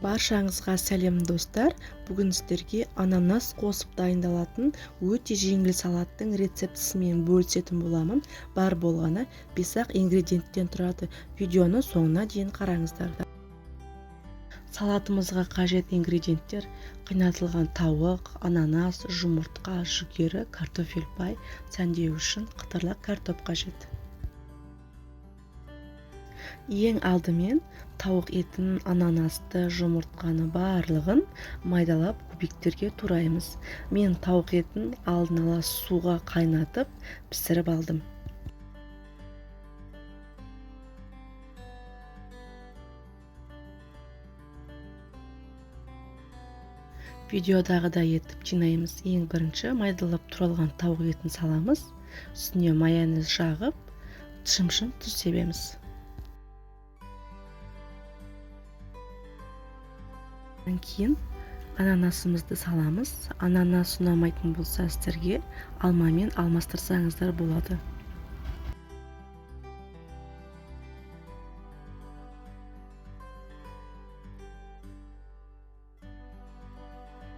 Баршаңызға сәлем достар. Бүгін сіздерге ананас қосып дайындалатын өте жеңіл салаттың рецептісімен бөлісетін боламын. Бар болғаны 5-ақ ингредиенттен тұрады. Видеоны соңына дейін қараңыздар. Салатымызға қажет ингредиенттер: қайнатылған тауық, ананас, жұмыртқа, жүгері, картофель пай, сәндеу үшін қытырлақ картоп қажет. Ең алдымен тауық етін, ананасты, жұмыртқаны барлығын майдалап кубиктерге тураймыз. Мен тауық етін алдын ала суға қайнатып пісіріп алдым. Видеодағыдай етіп жинаймыз. Ең бірінші майдалап туралған тауық етін саламыз. Үстіне майонез жағып, шым-шым тұз себеміз. Кейін ананасымызды саламыз. Ананас ұнамайтын болса сіздерге алмамен алмастырсаңыздар болады.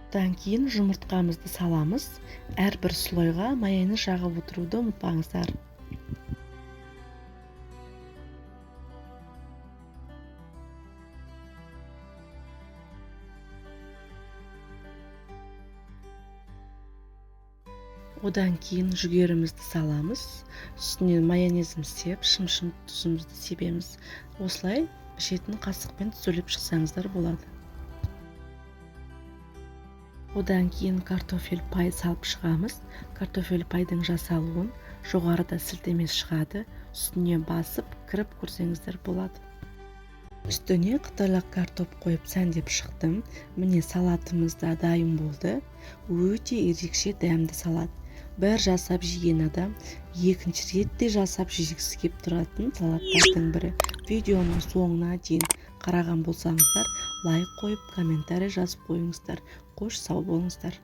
Одан кейін жұмыртқамызды саламыз. Әрбір слойға майонез жағып отыруды ұмытпаңыздар. Одан кейін жүгерімізді саламыз. Үстінен майонезімізді сеп, шым-шым тұзымызды себеміз. Осылай пішетін қасықпен түзеліп шықсаңыздар болады. Одан кейін картофель пай салып шығамыз. Картофель пайдың жасалуын жоғарыда сілтемес шығады. Үстіне басып, кіріп көрсеңіздер болады. Үстіне қытырлақ картоп қойып сәндеп шықтым. Міне салатымыз да дайын болды. Өте ерекше дәмді салат. Бір жасап жеген адам екінші ретте жасап жегісі кеп тұратын салаттардың бірі. Видеоның соңына дейін қараған болсаңыздар, лайк қойып, комментарий жазып қойыңыздар. Қош сау болыңыздар.